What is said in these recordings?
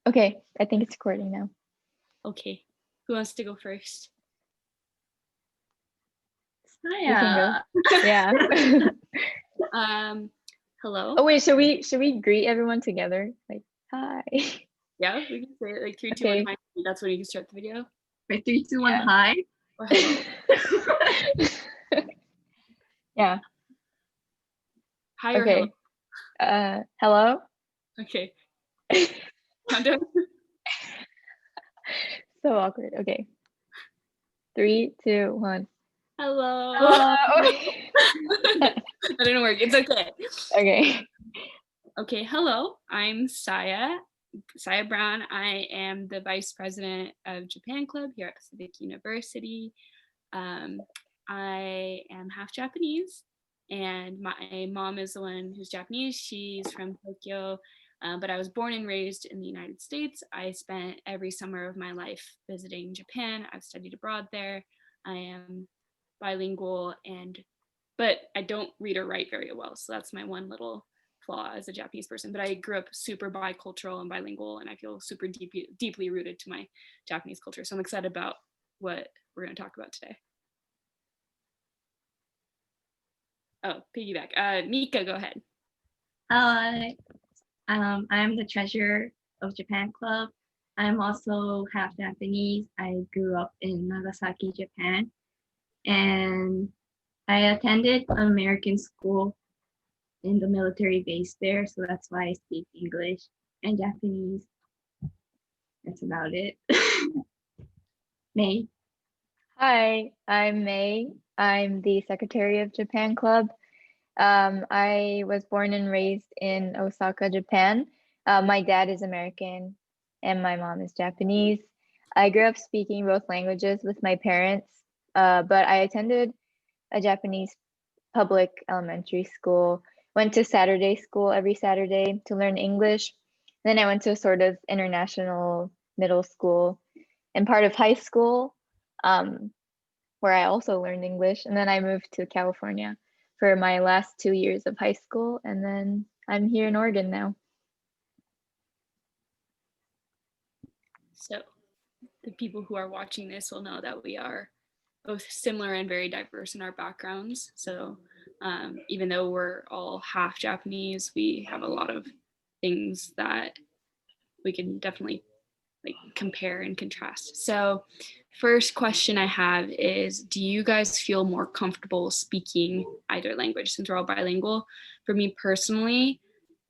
Okay, I think it's recording now. Okay, who wants to go first? You can go. Yeah. Hello. Oh wait, should we greet everyone together? Like, hi. Yeah, we can say it like 3, 2, 1. Hi. That's when you can start the video. Right, 3, 2, 1. Hi. Or hello. Yeah. Hi or Okay. hello. Hello. Okay. Countdown. So awkward. Okay. 3, 2, 1. Hello. That didn't work. It's okay. Okay. Okay. Hello. I'm Saya Brown. I am the vice president of Japan Club here at Pacific University. I am half Japanese, and my mom is the one who's Japanese. She's from Tokyo, but I was born and raised in the United States. I spent every summer of my life visiting Japan. I've studied abroad there. I am bilingual, but I don't read or write very well, so that's my one little flaw as a Japanese person. But I grew up super bicultural and bilingual, and I feel super deeply rooted to my Japanese culture. So I'm excited about what we're going to talk about today. Oh, piggyback. Mika, go ahead. Hi. I'm the treasurer of Japan Club. I'm also half Japanese. I grew up in Nagasaki, Japan, and I attended American school in the military base there, so that's why I speak English and Japanese. That's about it. May. Hi, I'm May. I'm the secretary of Japan Club. I was born and raised in Osaka, Japan. My dad is American and my mom is Japanese. I grew up speaking both languages with my parents, but I attended a Japanese public elementary school, went to Saturday school every Saturday to learn English. Then I went to a sort of international middle school and part of high school, where I also learned English. And then I moved to California for my last 2 years of high school. And then I'm here in Oregon now. So the people who are watching this will know that we are both similar and very diverse in our backgrounds. So even though we're all half Japanese, we have a lot of things that we can definitely like compare and contrast. So first question I have is, do you guys feel more comfortable speaking either language since we're all bilingual? For me personally,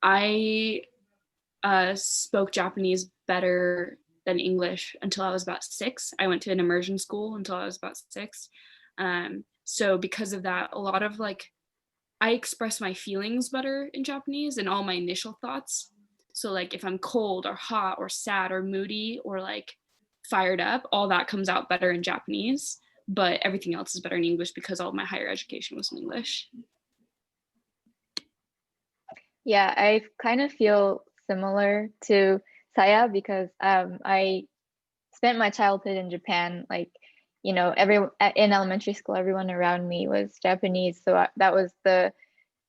I spoke Japanese better than English until I was about 6. I went to an immersion school until I was about 6. So because of that, a lot of I express my feelings better in Japanese and all my initial thoughts. So if I'm cold or hot or sad or moody or fired up, all that comes out better in Japanese, but everything else is better in English because all of my higher education was in English. Yeah, I kind of feel similar to Saya because I spent my childhood in Japan. In elementary school, everyone around me was Japanese, so that was the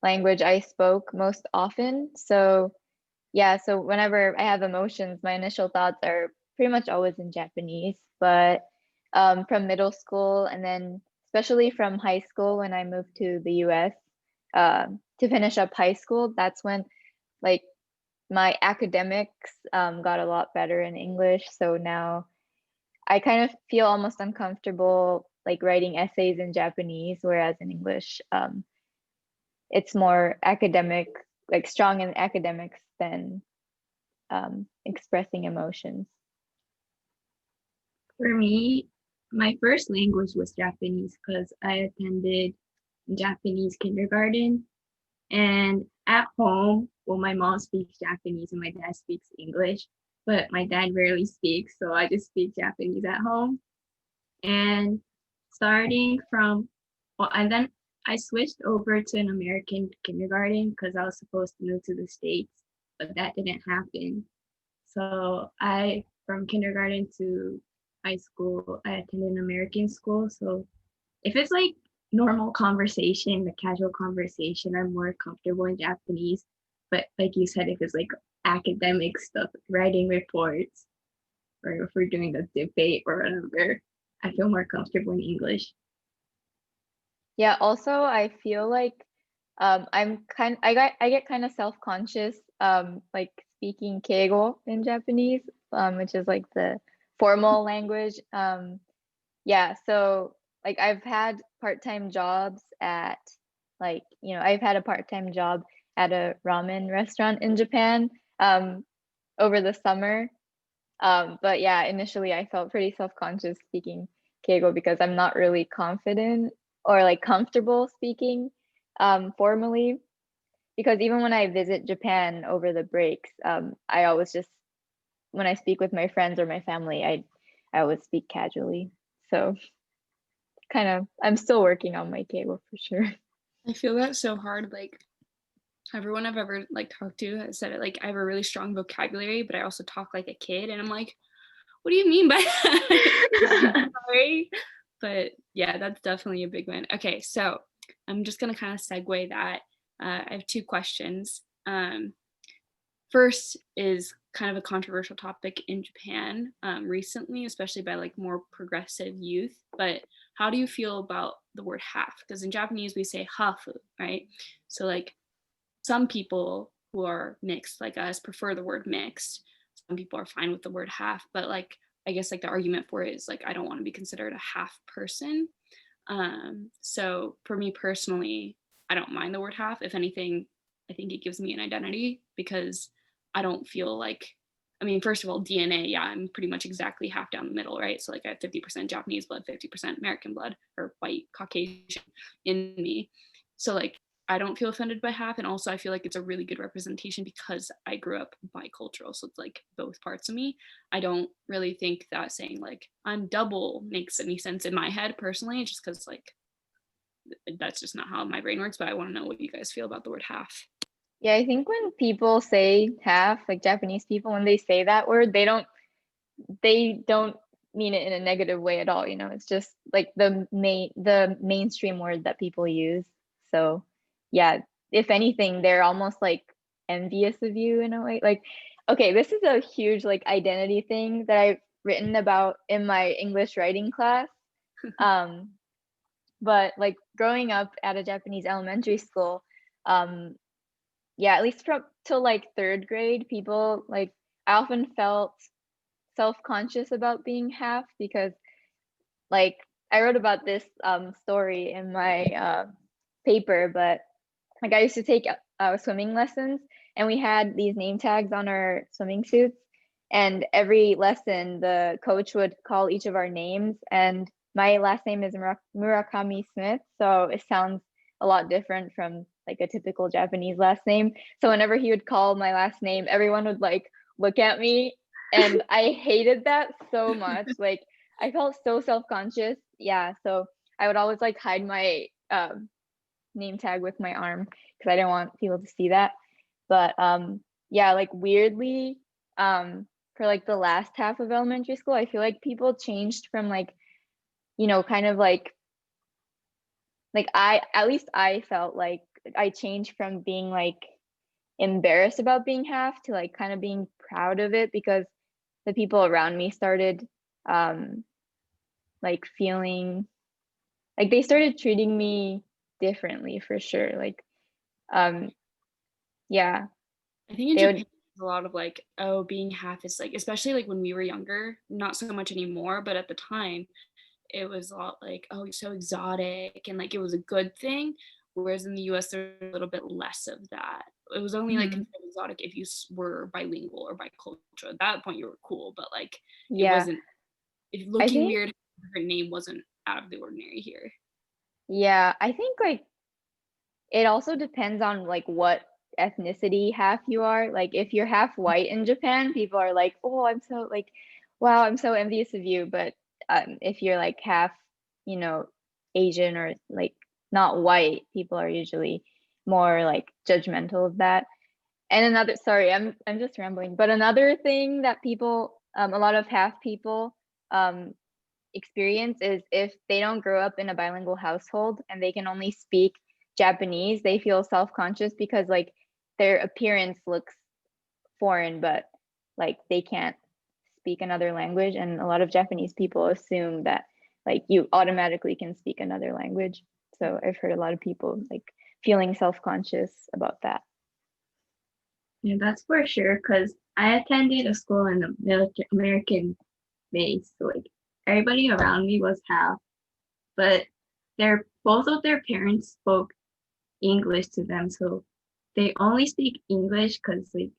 language I spoke most often. So yeah, so whenever I have emotions, my initial thoughts are pretty much always in Japanese. But from middle school and then especially from high school when I moved to the US to finish up high school, that's when my academics got a lot better in English. So now I kind of feel almost uncomfortable writing essays in Japanese, whereas in English, it's more academic, strong in academics than expressing emotions. For me, my first language was Japanese because I attended Japanese kindergarten. And at home, well, my mom speaks Japanese and my dad speaks English, but my dad rarely speaks, so I just speak Japanese at home. And and then I switched over to an American kindergarten because I was supposed to move to the States, but that didn't happen. So from kindergarten to high school, I attended an American school. So if it's normal conversation, the casual conversation, I'm more comfortable in Japanese. But like you said, if it's academic stuff, writing reports, or if we're doing a debate or whatever, I feel more comfortable in English. Yeah, also I feel like I get kind of self-conscious like speaking Keigo in Japanese, which is like the formal language. Yeah, so like I've had part-time jobs at like, I've had a part-time job at a ramen restaurant in Japan over the summer. But yeah, initially I felt pretty self-conscious speaking Keigo because I'm not really confident or like comfortable speaking formally. Because even when I visit Japan over the breaks, I always just, when I speak with my friends or my family, I always speak casually. So kind of, I'm still working on my Keigo for sure. I feel that so hard. like everyone I've ever like talked to has said it, like I have a really strong vocabulary, but I also talk like a kid, and I'm like, what do you mean by that? Sorry. But yeah, that's definitely a big one. Okay, so I'm just gonna kind of segue that. I have two questions. First is kind of a controversial topic in Japan recently, especially by like more progressive youth. But how do you feel about the word half? Because in Japanese we say hafu, right? So like some people who are mixed like us prefer the word mixed. Some people are fine with the word half, but like I guess like the argument for it is like I don't want to be considered a half person. So for me personally, I don't mind the word half. If anything, I think it gives me an identity because I don't feel like, I mean, first of all, DNA, yeah, I'm pretty much exactly half down the middle, right? So like I have 50% Japanese blood, 50% American blood, or white Caucasian in me. So like I don't feel offended by half. And also I feel like it's a really good representation because I grew up bicultural. So it's like both parts of me. I don't really think that saying like I'm double makes any sense in my head personally, just because like that's just not how my brain works. But I want to know what you guys feel about the word half. Yeah, I think when people say half, like Japanese people, when they say that word, they don't mean it in a negative way at all. It's just like the mainstream word that people use. So yeah, if anything, they're almost like envious of you in a way. Like, okay, this is a huge like identity thing that I've written about in my English writing class. But like growing up at a Japanese elementary school, yeah, at least from till like third grade, people like I often felt self-conscious about being half because like I wrote about this story in my paper, but like I used to take swimming lessons and we had these name tags on our swimming suits, and every lesson the coach would call each of our names, and my last name is Murakami Smith, so it sounds a lot different from like a typical Japanese last name. So whenever he would call my last name, everyone would like look at me, and I hated that so much. Like I felt so self-conscious. Yeah, so I would always like hide my name tag with my arm because I didn't want people to see that. But yeah, like weirdly, for like the last half of elementary school, I feel like people changed from like, kind of like at least I felt like I changed from being like embarrassed about being half to like kind of being proud of it, because the people around me started like feeling like they started treating me differently for sure. Like yeah, I think in they Japan would. there's a lot of like, oh, being half is like, especially like when we were younger, not so much anymore, but at the time it was a lot like, oh, you're so exotic, and like it was a good thing. Whereas in the US, there's a little bit less of that. It was only like Mhm. considered exotic if you were bilingual or bicultural. At that point, you were cool, but like it Yeah, wasn't. If I looking think weird, her name wasn't out of the ordinary here. yeah, I think like it also depends on like what ethnicity half you are. Like if you're half white in Japan, people are like, "Oh, I'm so like wow, I'm so envious of you." But if you're like half, you know, Asian or like not white, people are usually more like judgmental of that. And another, sorry, I'm just rambling. But another thing that people, a lot of half people, experience is if they don't grow up in a bilingual household and they can only speak Japanese, they feel self-conscious because like their appearance looks foreign, but like they can't speak another language. And a lot of Japanese people assume that like you automatically can speak another language. So I've heard a lot of people like feeling self-conscious about that. Yeah, that's for sure. Because I attended a school in the military American base. So like everybody around me was half, but both of their parents spoke English to them. So they only speak English because like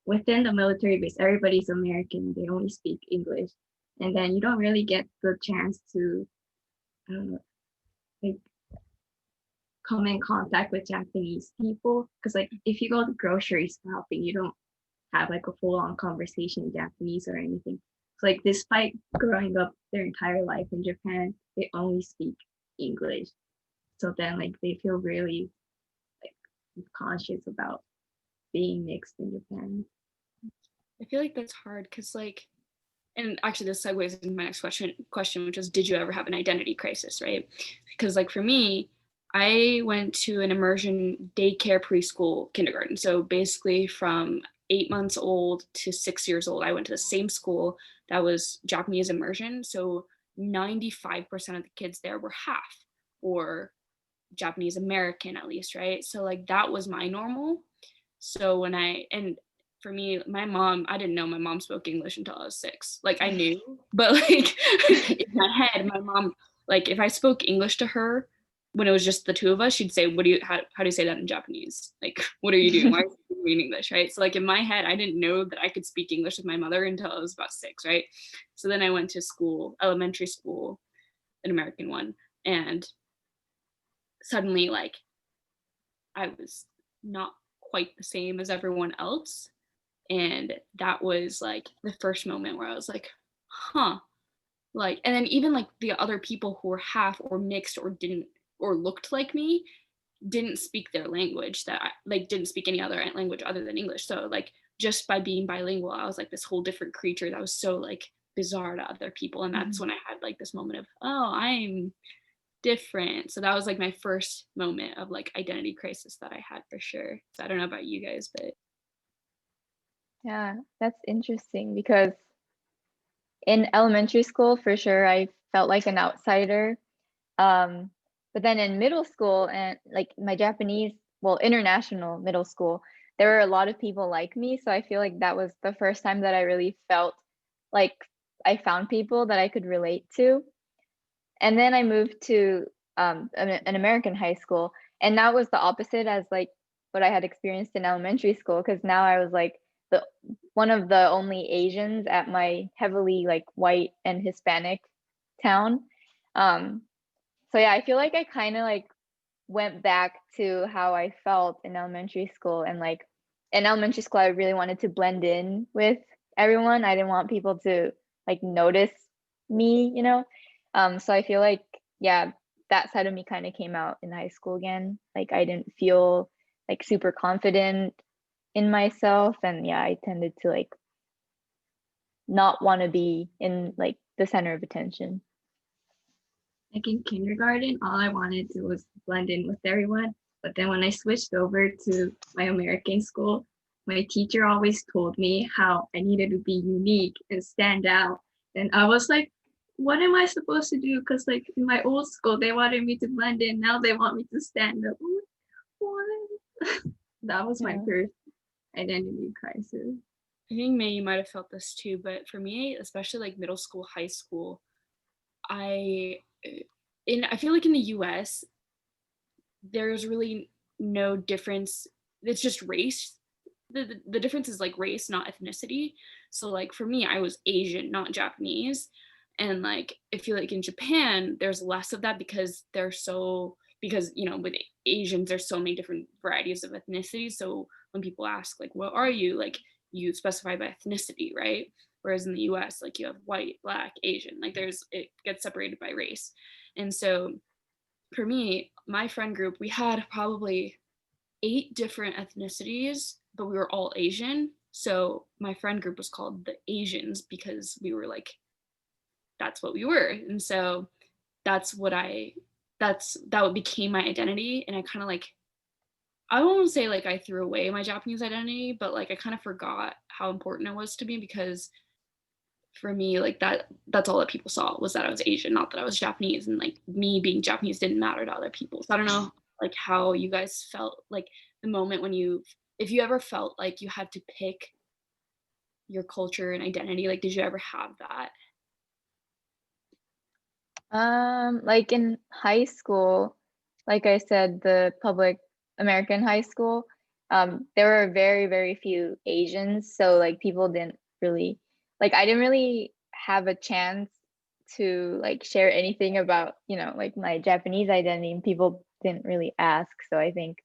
within the military base, everybody's American. They only speak English. And then you don't really get the chance to I don't know, like come in contact with Japanese people. Because like if you go to grocery shopping, you don't have like a full-on conversation in Japanese or anything. So like despite growing up their entire life in Japan, they only speak English. So then like they feel really like conscious about being mixed in Japan. I feel like that's hard because like, and actually this segues into my next question, which is, did you ever have an identity crisis, right? Because like for me, I went to an immersion daycare preschool kindergarten. So basically from 8 months old to 6 years old, I went to the same school that was Japanese immersion. So 95% of the kids there were half or Japanese American at least, right? So like that was my normal. So and for me, my mom, I didn't know my mom spoke English until I was 6. Like I knew, but like in my head, my mom, like if I spoke English to her when it was just the two of us, she'd say, how do you say that in Japanese? Like, what are you doing? Why are you speaking English, right? So like in my head, I didn't know that I could speak English with my mother until I was about 6, right? So then I went to school, elementary school, an American one, and suddenly like I was not quite the same as everyone else. And that was like the first moment where I was like, huh. Like, and then even like the other people who were half or mixed or didn't or looked like me didn't speak their language, didn't speak any other language other than English. So like just by being bilingual, I was like this whole different creature that was so like bizarre to other people. And that's when I had like this moment of, oh, I'm different. So that was like my first moment of like identity crisis that I had for sure. So I don't know about you guys, but Yeah, that's interesting because in elementary school, for sure, I felt like an outsider. But then in middle school and like my Japanese, well, international middle school, there were a lot of people like me. So I feel like that was the first time that I really felt like I found people that I could relate to. And then I moved to an American high school, and that was the opposite as like what I had experienced in elementary school, because now I was like the one of the only Asians at my heavily like white and Hispanic town. So yeah, I feel like I kind of like went back to how I felt in elementary school, and like in elementary school I really wanted to blend in with everyone. I didn't want people to like notice me, you know. So I feel like yeah, that side of me kind of came out in high school again. Like I didn't feel like super confident in myself, and yeah, I tended to like not want to be in like the center of attention. Like in kindergarten, all I wanted to was blend in with everyone. But then when I switched over to my American school, my teacher always told me how I needed to be unique and stand out. And I was like, what am I supposed to do? Because like in my old school, they wanted me to blend in. Now they want me to stand up. What? That was my first identity crisis. I think May, you might have felt this too, but for me, especially like middle school, high school, I feel like in the US, there's really no difference. It's just race. The difference is like race, not ethnicity. So like for me, I was Asian, not Japanese. And like I feel like in Japan, there's less of that because you know, with Asians, there's so many different varieties of ethnicities. So when people ask like, what are you? Like you specify by ethnicity, right? Whereas in the US, like you have white, black, Asian, like it gets separated by race. And so for me, my friend group, we had probably 8 different ethnicities, but we were all Asian. So my friend group was called the Asians because we were like, that's what we were. And so that became my identity. And I kind of like I won't say like I threw away my Japanese identity, but like I kind of forgot how important it was to me, because for me, like that's all that people saw, was that I was Asian, not that I was Japanese, and like me being Japanese didn't matter to other people. So I don't know like how you guys felt, like the moment when if you ever felt like you had to pick your culture and identity, like did you ever have that? Like in high school, like I said, the public American high school, there were very, very few Asians. So like people didn't really, like I didn't really have a chance to like share anything about, like my Japanese identity, and people didn't really ask. So I think,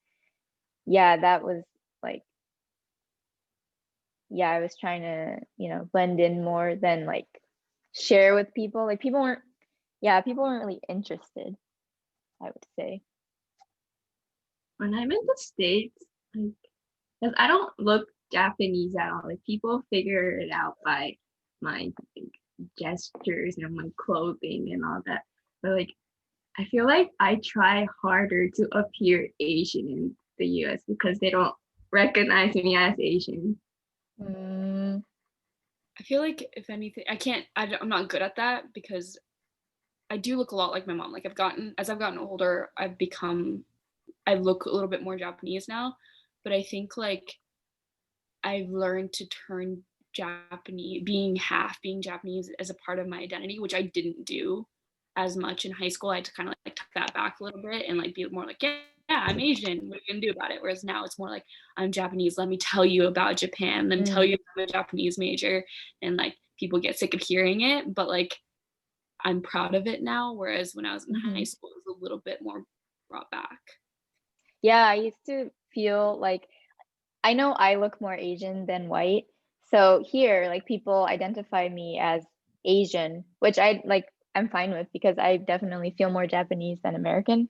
yeah, that was like, yeah, I was trying to, blend in more than like share with people. Like people weren't really interested, I would say. When I'm in the States, like, because I don't look Japanese at all. Like people figure it out by my like, gestures and my clothing and all that. But like I feel like I try harder to appear Asian in the US because they don't recognize me as Asian. I feel like if anything, I'm not good at that, because I do look a lot like my mom. Like as I've gotten older, I look a little bit more Japanese now, but I think like I've learned to turn being Japanese as a part of my identity, which I didn't do as much in high school. I had to kind of like tuck that back a little bit and like be more like, yeah, I'm Asian. What are you gonna do about it? Whereas now it's more like, I'm Japanese. Let me tell you about Japan. Let me tell you I'm a Japanese major. And like people get sick of hearing it, but like I'm proud of it now. Whereas when I was in high school, it was a little bit more brought back. Yeah, I used to feel like, I know I look more Asian than white. So here, like people identify me as Asian, which I'm fine with, because I definitely feel more Japanese than American.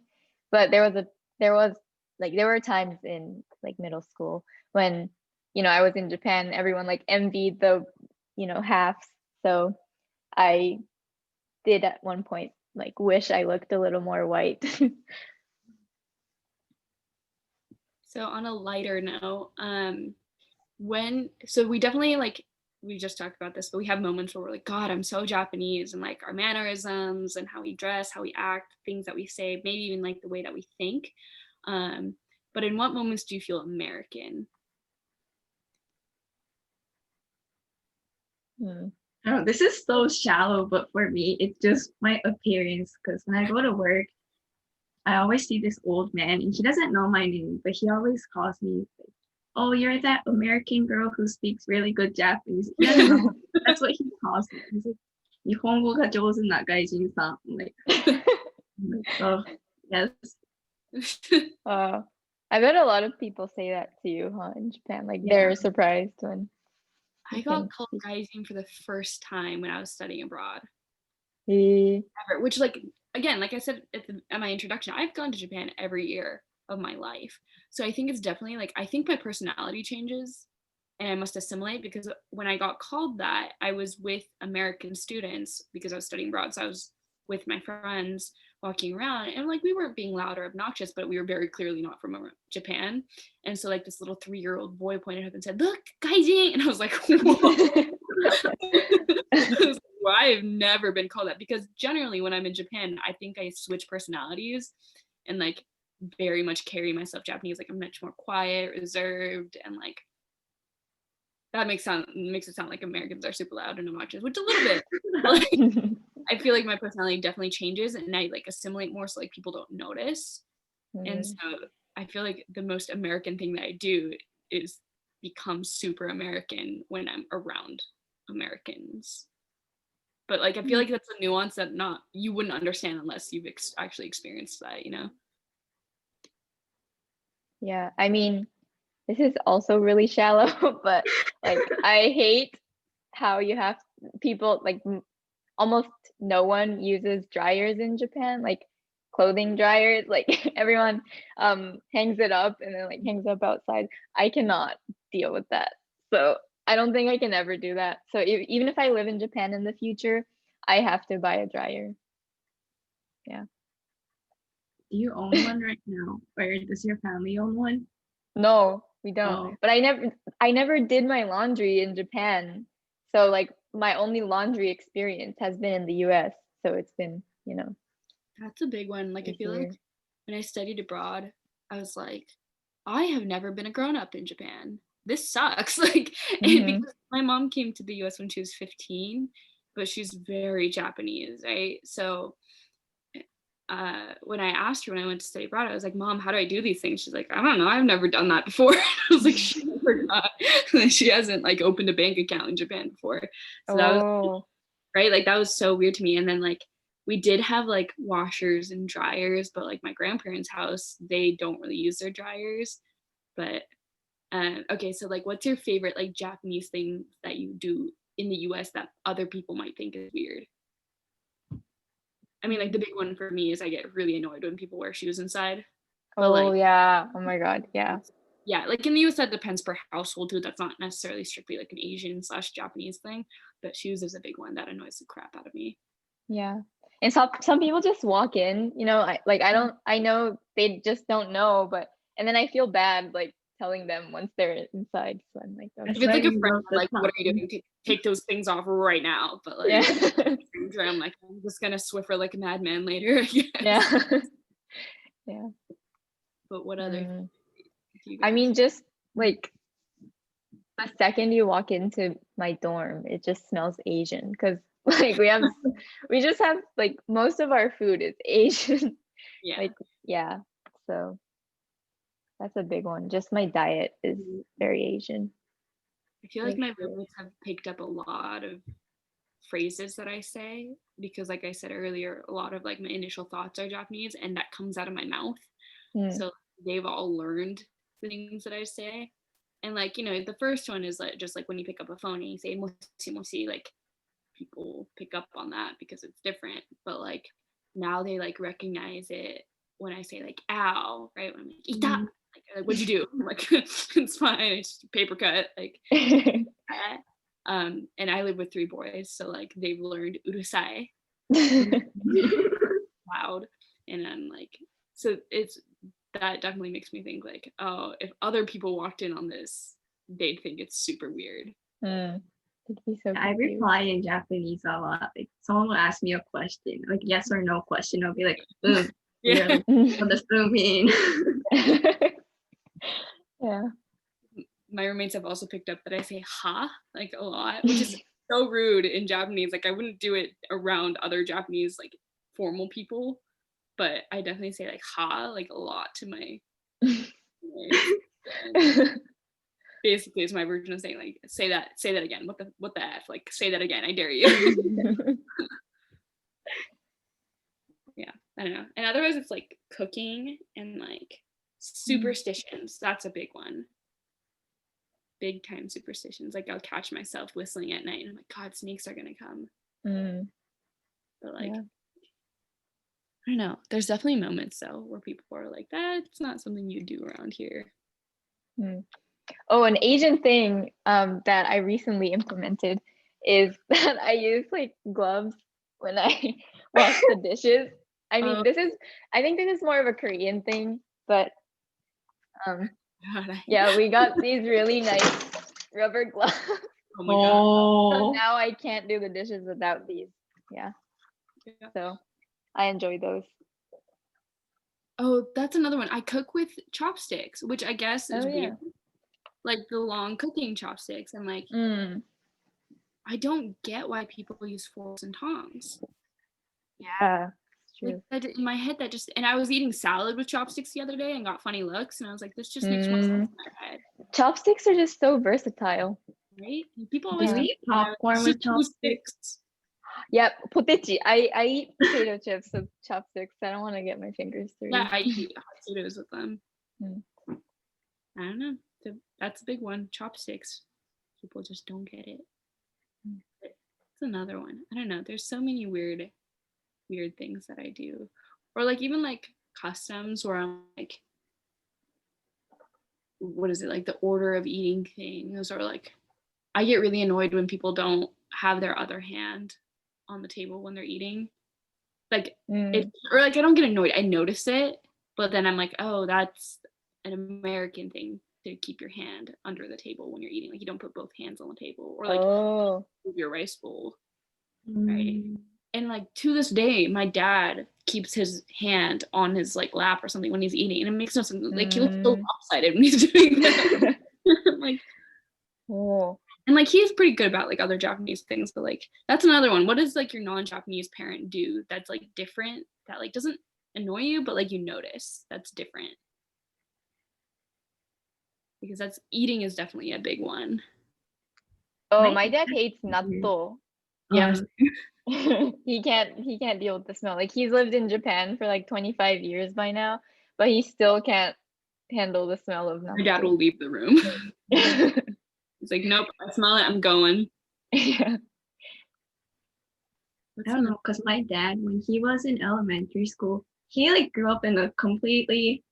But there were times in like middle school when, I was in Japan, everyone like envied the, halves. So I did at one point like wish I looked a little more white. So on a lighter note, so we definitely like, we just talked about this, but we have moments where we're like, God, I'm so Japanese, and like our mannerisms and how we dress, how we act, things that we say, maybe even like the way that we think. But in what moments do you feel American? I don't know, this is so shallow, but for me, it's just my appearance. Because when I go to work, I always see this old man, and he doesn't know my name, but he always calls me, like, oh, you're that American girl who speaks really good Japanese. He doesn't know. That's what he calls me. He's like, 日本語が上手な外人さん. I'm like, oh, yes. I bet a lot of people say that to you, huh, in Japan. Like they're surprised when I got called gaijin for the first time when I was studying abroad. Ever, which, like, again, like I said at my introduction, I've gone to Japan every year of my life. So I think it's definitely like, I think my personality changes and I must assimilate, because when I got called that, I was with American students because I was studying abroad. So I was with my friends walking around, and like we weren't being loud or obnoxious, but we were very clearly not from Japan. And so like this little 3-year-old boy pointed up and said, "Look, gaijin," and I was like, whoa. Well, I've never been called that, because generally when I'm in Japan, I think I switch personalities and like very much carry myself Japanese. Like I'm much more quiet, reserved, and like that makes it sound like Americans are super loud and obnoxious, which a little bit. Like, I feel like my personality definitely changes, and I like assimilate more, so like people don't notice. And so I feel like the most American thing that I do is become super American when I'm around Americans. But like I feel like that's a nuance that you wouldn't understand unless you've actually experienced that, you know? Yeah, I mean, this is also really shallow, but like I hate how you have people like almost no one uses dryers in Japan, like clothing dryers. Like everyone hangs it up and then like hangs up outside. I cannot deal with that. So I don't think I can ever do that. So even if I live in Japan in the future, I have to buy a dryer. Yeah. Do you own one right now, or does your family own one? No, we don't. Oh. But I never did my laundry in Japan. So like my only laundry experience has been in the US. So it's been, That's a big one. Like I it's feel weird. like when I studied abroad, I was like, I have never been a grown up in Japan. This sucks. Like, and Mhm. because my mom came to the US when she was 15, but she's very Japanese, right? So when I asked her when I went to study abroad, I was like, Mom, how do I do these things? She's like, I don't know. I've never done that before. I was like, she forgot. She hasn't like opened a bank account in Japan before. So that was Oh, right. Like that was so weird to me. And then like we did have like washers and dryers, but like my grandparents' house, they don't really use their dryers. But okay, so like what's your favorite like Japanese thing that you do in the US that other people might think is weird? I mean, like the big one for me is I get really annoyed when people wear shoes inside. But oh like, yeah. Oh my God. Yeah. yeah, like in the US that depends per household too. That's not necessarily strictly like an Asian/Japanese thing, but shoes is a big one that annoys the crap out of me. Yeah. And some people just walk in, I know they just don't know, and then I feel bad like telling them once they're inside. So I'm like, If okay. it's like a When friend, love I'm like, what are you time. doing? Take those things off right now. But like, Yeah. stranger, I'm like, I'm just gonna Swiffer like a madman later, I guess. Yeah. Yeah. But what other Mm. do you I guys? mean, just like the second you walk into my dorm, it just smells Asian because like we just have like most of our food is Asian. Yeah. Like, yeah. So that's a big one. Just my diet is very Asian. I feel like Like, my roommates have picked up a lot of phrases that I say because, like I said earlier, a lot of like my initial thoughts are Japanese and that comes out of my mouth. mm, So they've all learned the things that I say. And like, the first one is like just like when you pick up a phone and you say moshi moshi, like people pick up on that because it's different. But like now they like recognize it when I say like ow, right? When I'm like ita, like what'd you do? I'm like it's fine, it's just a paper cut, like and I live with 3 boys, so like they've learned urusai, loud, and I'm like, so it's that definitely makes me think like, oh, if other people walked in on this, they'd think it's super weird. It'd be so I confused. reply in Japanese a lot. Like someone will ask me a question, like yes or no question. I'll be like, Yeah. like, what does that mean? Yeah. My roommates have also picked up that I say ha like a lot, which is so rude in Japanese. Like I wouldn't do it around other Japanese like formal people, but I definitely say like ha like a lot to my basically it's my version of saying like say that again. What the F? Like say that again, I dare you. Yeah, I don't know. And otherwise it's like cooking and like superstitions. That's a big one. Big time superstitions. Like I'll catch myself whistling at night and I'm like, God, snakes are gonna come. But like, Yeah. I don't know. There's definitely moments though where people are like, that's not something you do around here. Oh, an Asian thing that I recently implemented is that I use like gloves when I wash the dishes. I mean, I think this is more of a Korean thing, but God, yeah, we got these really nice rubber gloves. Oh my God. So now I can't do the dishes without these. Yeah. So I enjoy those. Oh, that's another one. I cook with chopsticks, which I guess is weird. Yeah. Like the long cooking chopsticks. And like, I don't get why people use forks and tongs. Yeah, it's true. Like in my head, that just, and I was eating salad with chopsticks the other day and got funny looks. And I was like, this just makes more sense in my head. Chopsticks are just so versatile. Right? And people always Do you eat popcorn with chopsticks? Yep, potechi. I eat potato chips with chopsticks. I don't want to get my fingers through. Yeah, I eat hot potatoes with them. I don't know. That's a big one. Chopsticks. People just don't get it. It's another one. I don't know. There's so many weird things that I do. Or like even like customs where I'm like, what is it? Like the order of eating things, or like I get really annoyed when people don't have their other hand on the table when they're eating. Like or like I don't get annoyed. I notice it, but then I'm like, oh, that's an American thing to keep your hand under the table when you're eating. Like you don't put both hands on the table, or like move your rice bowl, right? And like to this day, my dad keeps his hand on his like lap or something when he's eating, and it makes no sense. Like he looks so lopsided when he's doing that. Like, and like he's pretty good about like other Japanese things, but like that's another one. What does like your non-Japanese parent do that's like different, that like doesn't annoy you, but like you notice that's different? Because that's eating is definitely a big one. My dad hates natto. Yes. he can't deal with the smell. Like he's lived in Japan for like 25 years by now, but he still can't handle the smell of natto. My dad will leave the room. He's like, nope, I smell it, I'm going. Yeah. I don't know, because my dad, when he was in elementary school, he like grew up in a completely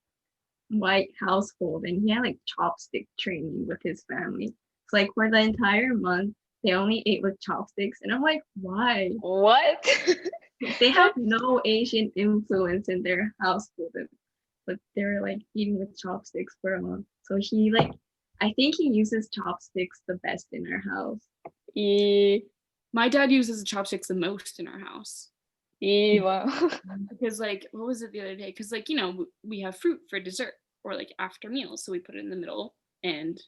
white household, and he had like chopstick training with his family. It's like for the entire month, they only ate with chopsticks, and I'm like, why? What? They have no Asian influence in their household, but they're like eating with chopsticks for a month. So he like, I think he uses chopsticks the best in our house. My dad uses chopsticks the most in our house. Wow. Because like, what was it the other day? Because like, you know, we have fruit for dessert or like after meals, so we put it in the middle. And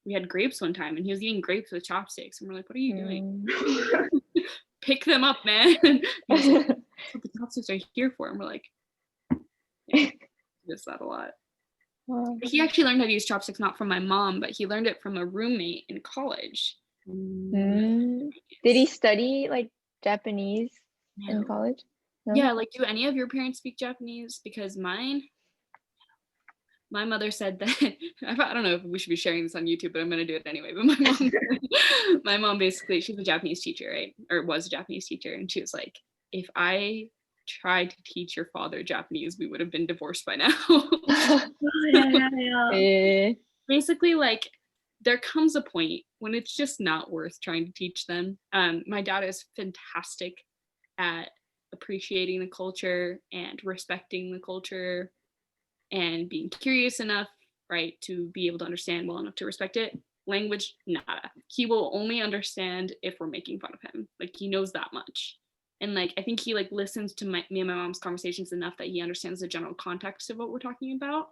we had grapes one time, and he was eating grapes with chopsticks, and we're like, what are you doing? Pick them up, man. He's like, that's what the chopsticks are here for. And we're like, yeah, miss that a lot. Wow. He actually learned how to use chopsticks not from my mom, but he learned it from a roommate in college. Did he study like Japanese in college? No? Yeah, like do any of your parents speak Japanese? Because my mother said that, I don't know if we should be sharing this on YouTube, but I'm going to do it anyway. But my mom basically, she's a Japanese teacher, right? Or was a Japanese teacher. And she was like, if I tried to teach your father Japanese, we would have been divorced by now. Basically, like, there comes a point when it's just not worth trying to teach them. My dad is fantastic at appreciating the culture and respecting the culture and being curious enough, right, to be able to understand well enough to respect it. Language, nada. He will only understand if we're making fun of him. Like, he knows that much. And like, I think he like listens to me and my mom's conversations enough that he understands the general context of what we're talking about.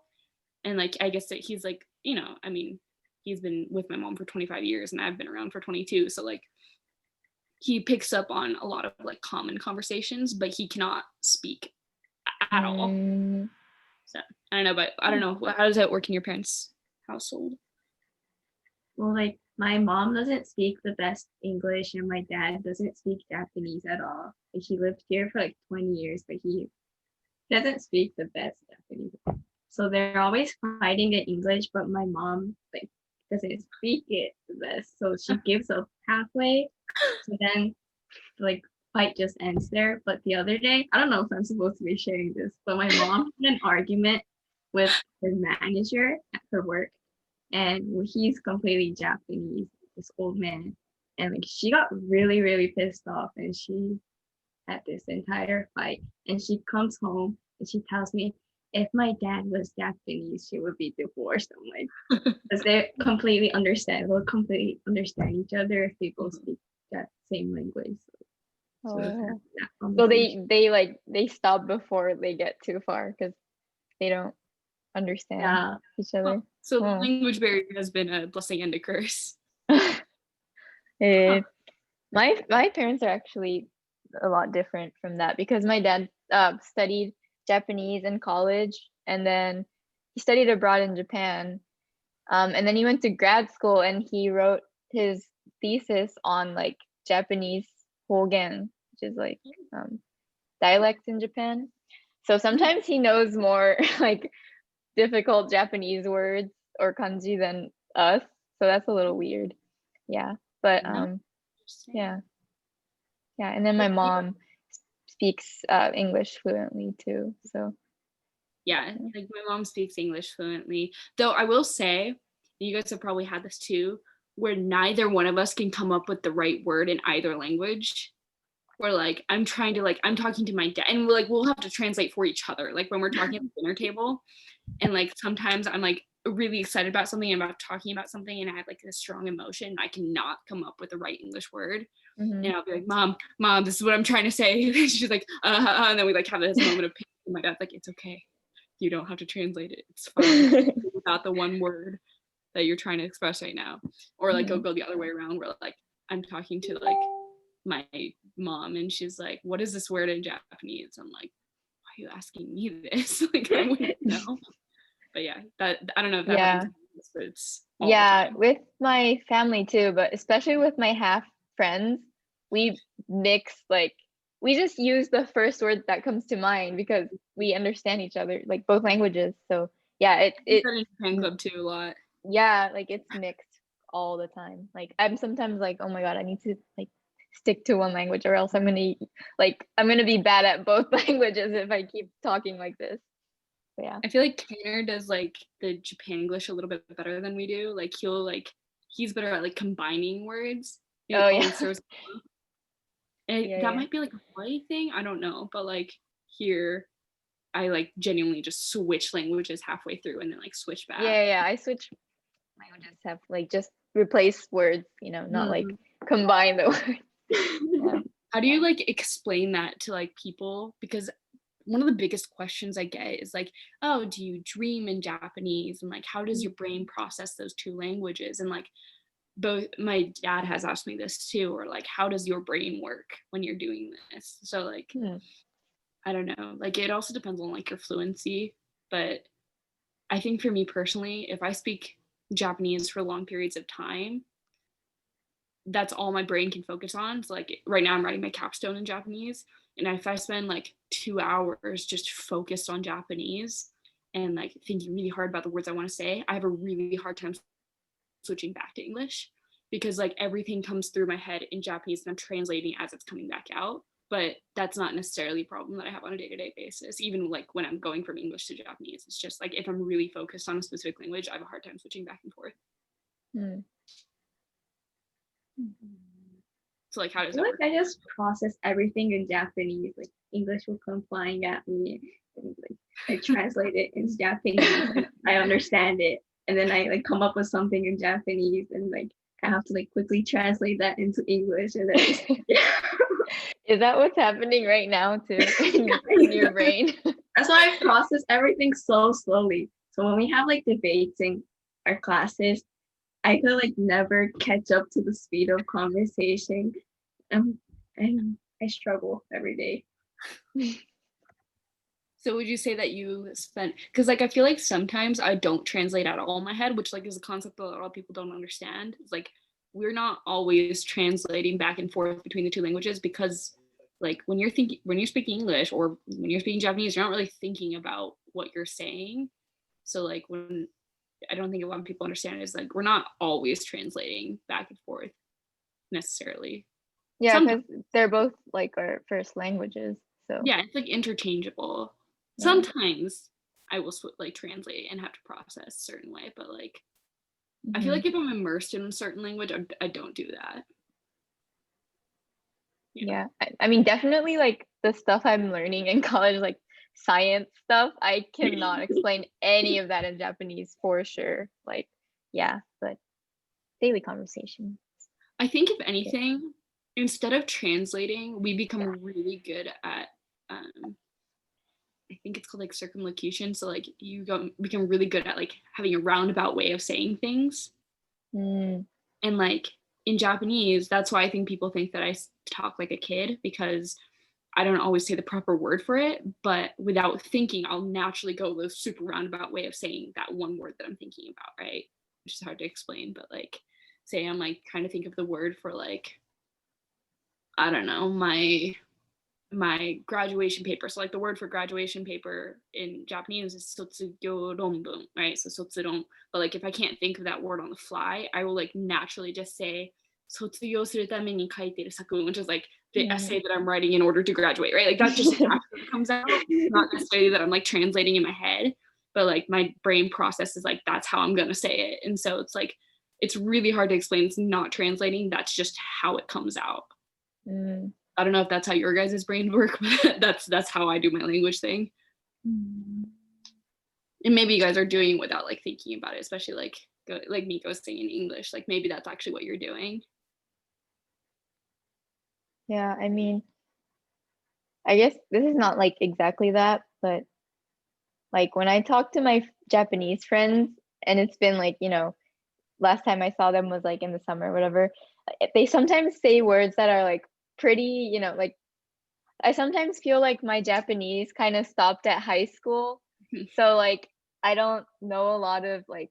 And like, I guess that he's like, you know, I mean, he's been with my mom for 25 years and I've been around for 22. So like, he picks up on a lot of like common conversations, but he cannot speak at all. So I don't know, but I don't know. How does that work in your parents' household? Well, like my mom doesn't speak the best English, and my dad doesn't speak Japanese at all. Like, he lived here for like 20 years, but he doesn't speak the best Japanese. So they're always fighting in English, but my mom like doesn't speak it the best. So she gives up halfway. So then like fight just ends there. But the other day, I don't know if I'm supposed to be sharing this, but my mom had an argument with her manager at her work, and he's completely Japanese, this old man, and like she got really, really pissed off, and she had this entire fight, and she comes home and she tells me, if my dad was Japanese, she would be divorced. I'm like, because they completely understand each other if they both speak that same language. So they stop before they get too far because they don't understand each other. Well, so the language barrier has been a blessing and a curse. My parents are actually a lot different from that, because my dad studied Japanese in college, and then he studied abroad in Japan, and then he went to grad school and he wrote his thesis on like Japanese Hogen, which is like dialects in Japan. So sometimes he knows more like difficult Japanese words or kanji than us, so that's a little weird. But and then my mom speaks English fluently too, so like my mom speaks English fluently, though I will say, you guys have probably had this too, where neither one of us can come up with the right word in either language. Where like I'm talking to my dad, and we'll have to translate for each other, like when we're talking at the dinner table, And like sometimes I'm like really excited about something, about talking about something, and I have like a strong emotion. I cannot come up with the right English word. And I'll be like, mom, this is what I'm trying to say. She's like, and then we like have this moment of pain. And my dad's like, it's okay. You don't have to translate it. It's fine. About the one word that you're trying to express right now. Or like go the other way around, where like I'm talking to like my mom and she's like, what is this word in Japanese? I'm like, why are you asking me this? Like I wouldn't know. But yeah, that I don't know if that happens, but it's with my family too, but especially with my half friends, we mix, like we just use the first word that comes to mind because we understand each other, like both languages. So yeah, it in Japan Club too a lot. Yeah, like it's mixed all the time. Like I'm sometimes like, oh my god, I need to like stick to one language or else I'm gonna be bad at both languages if I keep talking like this. But yeah, I feel like Tanner does like the Japan English a little bit better than we do. Like he's better at like combining words. Oh yeah. That might be like a Hawaii thing, I don't know, but like here I like genuinely just switch languages halfway through and then like switch back. Yeah, I switch languages, have like just replace words, not like combine the words. Yeah. How do you like explain that to like people? Because one of the biggest questions I get is like, oh, do you dream in Japanese? And like, how does your brain process those two languages? And like, both my dad has asked me this too, or like, how does your brain work when you're doing this? So like, I don't know, like it also depends on like your fluency, but I think for me personally, if I speak Japanese for long periods of time, that's all my brain can focus on. So like right now I'm writing my capstone in Japanese, and if I spend like 2 hours just focused on Japanese and like thinking really hard about the words I want to say, I have a really hard time switching back to English because like everything comes through my head in Japanese and I'm translating as it's coming back out. But that's not necessarily a problem that I have on a day-to-day basis, even like when I'm going from English to Japanese. It's just like if I'm really focused on a specific language, I have a hard time switching back and forth. So like, how does that work? I just process everything in Japanese. Like English will come flying at me, and like I translate it in Japanese. I understand it, and then I like come up with something in Japanese, and like I have to like quickly translate that into English, and then Is that what's happening right now too in your brain? That's why I process everything so slowly. So when we have like debates in our classes, I could like never catch up to the speed of conversation. And I struggle every day. So would you say that you spent, because like I feel like sometimes I don't translate at all in my head, which like is a concept that a lot of people don't understand. It's like we're not always translating back and forth between the two languages, because like when you're speaking English or when you're speaking Japanese, you're not really thinking about what you're saying. So like when I don't think a lot of people understand is like we're not always translating back and forth necessarily. Yeah, because they're both like our first languages. So yeah, it's like interchangeable. Yeah. Sometimes I will like translate and have to process a certain way, but like I feel like if I'm immersed in a certain language, I don't do that. Yeah. I mean, definitely like the stuff I'm learning in college, like science stuff, I cannot explain any of that in Japanese for sure. Like, yeah, but daily conversation. I think if anything, instead of translating, we become really good at I think it's called like circumlocution. So like become really good at like having a roundabout way of saying things. And like in Japanese, that's why I think people think that I talk like a kid, because I don't always say the proper word for it, but without thinking, I'll naturally go the super roundabout way of saying that one word that I'm thinking about, right? Which is hard to explain, but like say I'm like trying to think of the word for like, I don't know, my graduation paper. So like the word for graduation paper in Japanese is sotsugyou ronbun, right? So sotsuron. But like if I can't think of that word on the fly, I will like naturally just say sotsugyo suru tame ni kaiteru sakun, which is like the essay that I'm writing in order to graduate, right? Like that just naturally comes out. Not necessarily that I'm like translating in my head, but like my brain processes like that's how I'm gonna say it. And so it's like it's really hard to explain. It's not translating. That's just how it comes out. I don't know if that's how your guys' brain work, but that's how I do my language thing. And maybe you guys are doing it without like thinking about it, especially like Miko was saying in English, like maybe that's actually what you're doing. Yeah, I mean, I guess this is not like exactly that, but like when I talk to my Japanese friends, and it's been like, last time I saw them was like in the summer or whatever, they sometimes say words that are like pretty, like I sometimes feel like my Japanese kind of stopped at high school. So like I don't know a lot of like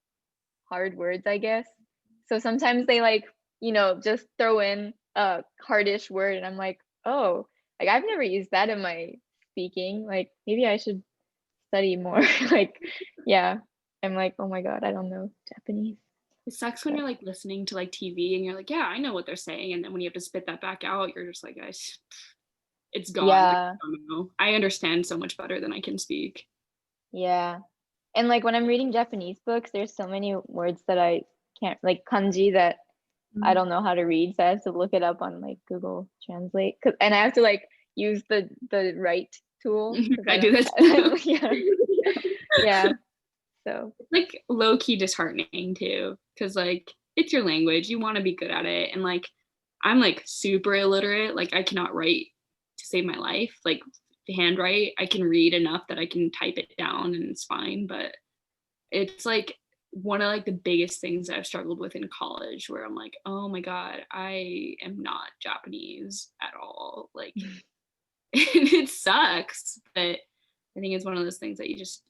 hard words, I guess. So sometimes they like, just throw in a hardish word and I'm like, oh, like I've never used that in my speaking. Like maybe I should study more. Like, yeah. I'm like, oh my God, I don't know Japanese. It sucks when you're like listening to like TV and you're like, yeah, I know what they're saying. And then when you have to spit that back out, you're just like, guys, it's gone. Yeah. Like, I don't know. I understand so much better than I can speak. Yeah. And like when I'm reading Japanese books, there's so many words that I can't, like kanji, that I don't know how to read. So I have to look it up on like Google Translate. And I have to like use the right tool. I do that too. Yeah. So it's like low key disheartening too, because like it's your language, you want to be good at it, and like I'm like super illiterate, like I cannot write to save my life, like handwrite. I can read enough that I can type it down and it's fine, but it's like one of like the biggest things that I've struggled with in college, where I'm like, oh my God, I am not Japanese at all, like it sucks, but I think it's one of those things that you just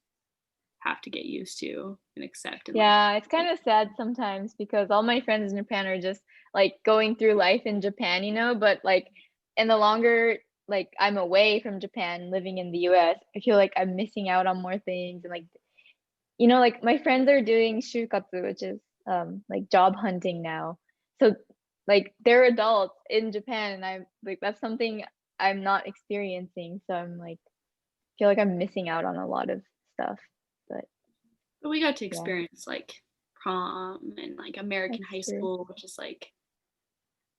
have to get used to and accept. And yeah, it's kind of sad sometimes because all my friends in Japan are just like going through life in Japan, but like in the longer like I'm away from Japan living in the US, I feel like I'm missing out on more things. And like like my friends are doing shukatsu, which is like job hunting now. So like they're adults in Japan and I'm like that's something I'm not experiencing. So I'm like feel like I'm missing out on a lot of stuff. But we got to experience like prom and like American high school, which is like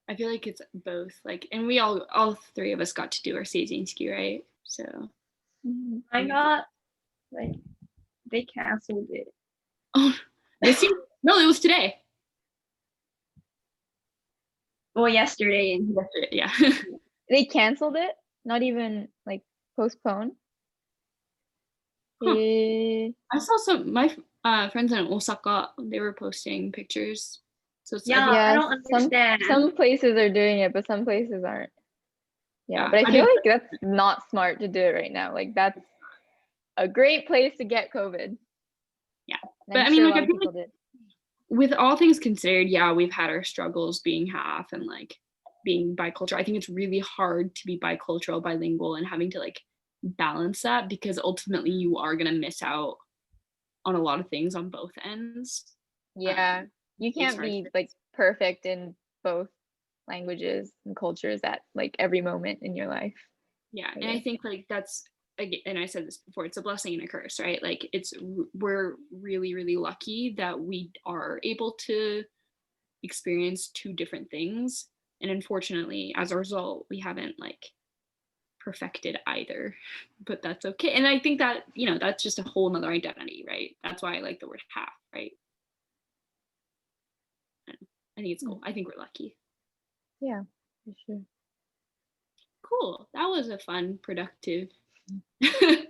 I feel like it's both like, and we all three of us got to do our Seizinski, right? So I got like they canceled it. Oh, this year? No, it was today. Well, yesterday. Yeah. They canceled it? Not even like postponed? Huh. I saw some my friends in Osaka, they were posting pictures. So it's I don't understand. Some places are doing it, but some places aren't. Yeah, but I feel like that's not smart to do it right now. Like that's a great place to get COVID. Yeah, but I mean, like I feel like with all things considered, yeah, we've had our struggles being half and like being bicultural. I think it's really hard to be bicultural, bilingual, and having to like balance that, because ultimately you are going to miss out on a lot of things on both ends. Yeah, you can't be like perfect in both languages and cultures at like every moment in your life. Yeah, and I think like that's, and I said this before, it's a blessing and a curse, right? Like we're really, really lucky that we are able to experience two different things, and unfortunately as a result we haven't like perfected either, but that's okay. And I think that that's just a whole nother identity, right? That's why I like the word half, right? I think it's cool. I think we're lucky. Yeah, for sure. Cool. That was a fun, productive I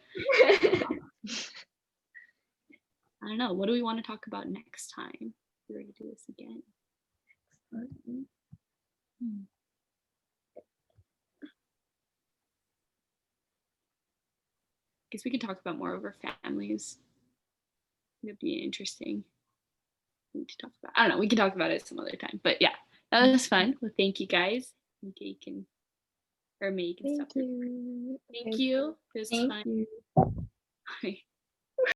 don't know, what do we want to talk about next time? We're going to do this again. Guess we can talk about more of our families. It'd be interesting to talk about. I don't know, we can talk about it some other time, but yeah, that was fun. Well, thank you guys. Okay, you can, or May, you can stop. Thank you. It was fun.